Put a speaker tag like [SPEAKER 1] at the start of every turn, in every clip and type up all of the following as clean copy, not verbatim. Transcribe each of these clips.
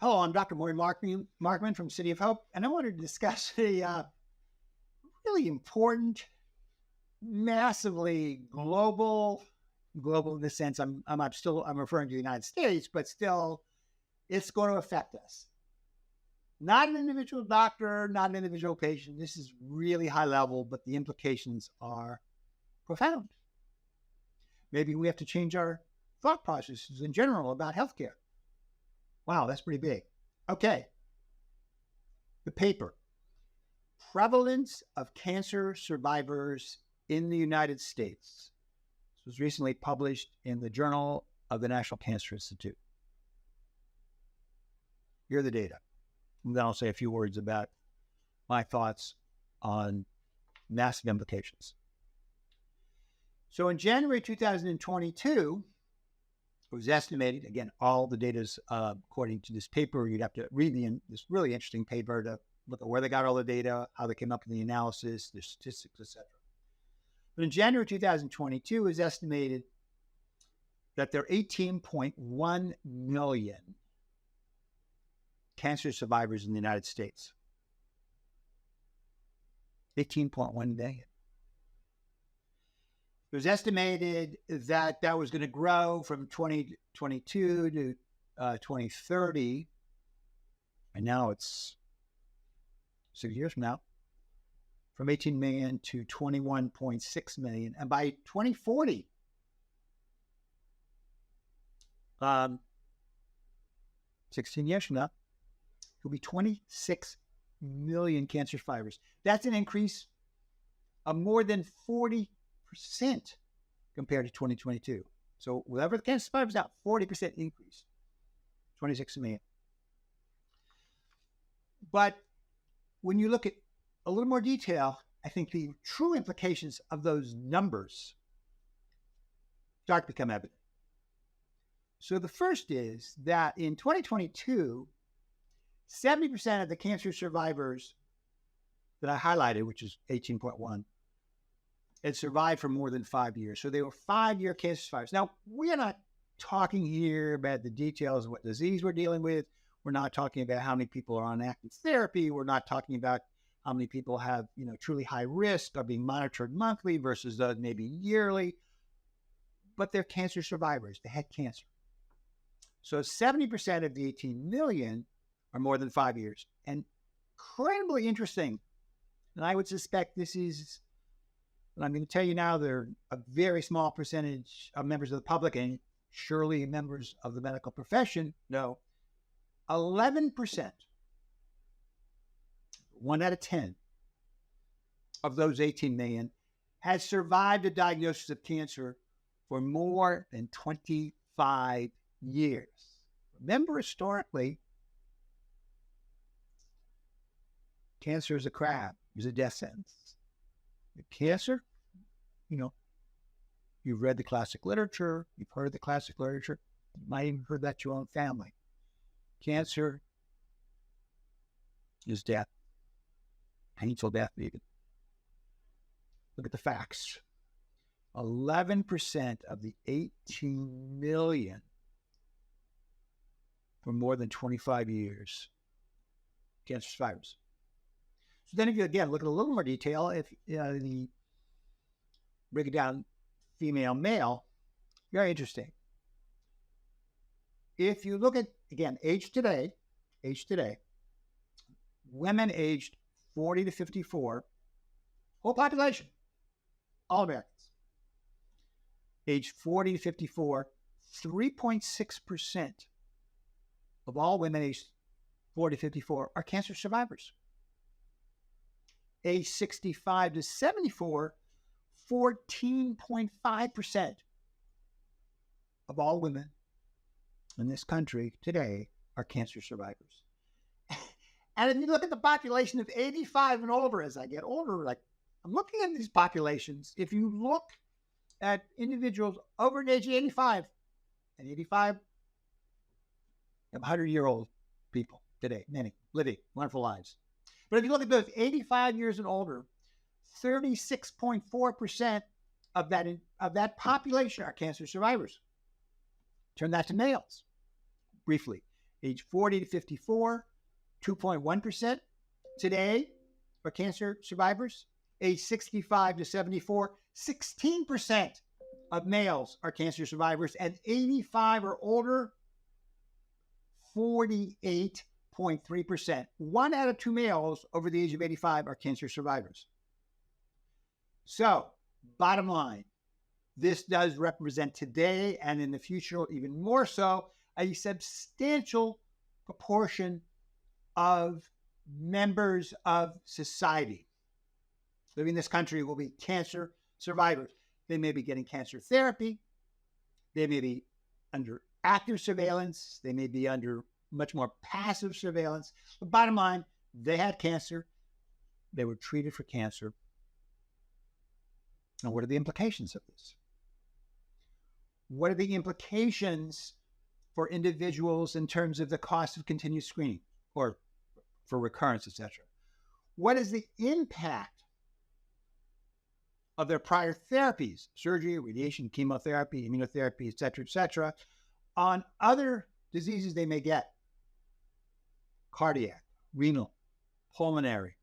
[SPEAKER 1] Hello, I'm Dr. Maurie Markman from City of Hope, and I wanted to discuss a really important, massively global in the sense I'm referring to the United States, but still it's going to affect us. Not an individual doctor, not an individual patient. This is really high level, but the implications are profound. Maybe we have to change our thought processes in general about healthcare. Wow, that's pretty big. Okay. The paper, Prevalence of Cancer Survivors in the United States. This was recently published in the Journal of the National Cancer Institute. Here are the data. And then I'll say a few words about my thoughts on massive implications. So in January 2022, it was estimated, again, all the data is according to this paper. You'd have to read this really interesting paper to look at where they got all the data, how they came up with the analysis, the statistics, etc. But in January 2022, it was estimated that there are 18.1 million cancer survivors in the United States. 18.1 million. It was estimated that was going to grow from 2022 to 2030, and now it's 6 years from now, from 18 million to 21.6 million. And by 2040, 16 years from now, it'll be 26 million cancer survivors. That's an increase of more than 40% compared to 2022. So whatever the cancer survivors now, 40% increase, 26 million. But when you look at a little more detail, I think the true implications of those numbers start to become evident. So the first is that in 2022, 70% of the cancer survivors that I highlighted, which is 18.1, had survived for more than 5 years. So they were 5-year cancer survivors. Now, we're not talking here about the details of what disease we're dealing with. We're not talking about how many people are on active therapy. We're not talking about how many people have, truly high risk, are being monitored monthly versus maybe yearly. But they're cancer survivors. They had cancer. So 70% of the 18 million are more than 5 years. And incredibly interesting. And I would suspect this is, and I'm going to tell you now, they're a very small percentage of members of the public and surely members of the medical profession know 11%, 1 out of 10 of those 18 million has survived a diagnosis of cancer for more than 25 years. Remember, historically, cancer is a crab, is a death sentence. Cancer, you've read the classic literature, you've heard the classic literature, you might even heard that to your own family. Cancer is death, painful death even. Look at the facts. 11% of the 18 million for more than 25 years, cancer survivors. So then if you, again, look at a little more detail, if break it down female, male, very interesting. If you look at, again, age today, women aged 40 to 54, whole population, all Americans, age 40 to 54, 3.6% of all women aged 40 to 54 are cancer survivors. Age 65 to 74, 14.5% of all women in this country today are cancer survivors. And if you look at the population of 85 and older, as I get older, like I'm looking at these populations, if you look at individuals over the age of 85, and 85, 100-year-old people today, many living wonderful lives. But if you look at those 85 years and older, 36.4% of that population are cancer survivors. Turn that to males, briefly. Age 40 to 54, 2.1%. Today, for cancer survivors. Age 65 to 74, 16% of males are cancer survivors, and 85 or older, 48.3%. 1 out of 2 males over the age of 85 are cancer survivors. So, bottom line, this does represent today and in the future, even more so, a substantial proportion of members of society living in this country will be cancer survivors. They may be getting cancer therapy. They may be under active surveillance. They may be under much more passive surveillance. But bottom line, they had cancer. They were treated for cancer. And what are the implications of this? What are the implications for individuals in terms of the cost of continued screening or for recurrence, etc.? What is the impact of their prior therapies, surgery, radiation, chemotherapy, immunotherapy, etc., on other diseases they may get? Cardiac, renal, pulmonary.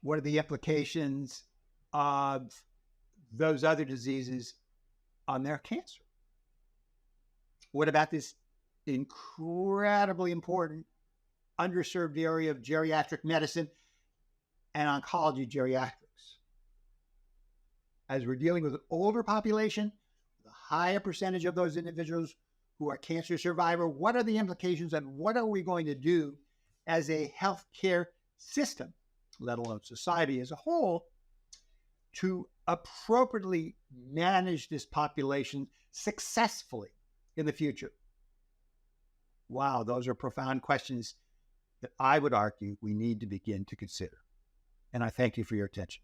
[SPEAKER 1] What are the implications of those other diseases on their cancer? What about this incredibly important underserved area of geriatric medicine and oncology geriatrics? As we're dealing with an older population, the higher percentage of those individuals who are cancer survivor, what are the implications and what are we going to do as a healthcare system, let alone society as a whole, to appropriately manage this population successfully in the future? Wow, those are profound questions that I would argue we need to begin to consider. And I thank you for your attention.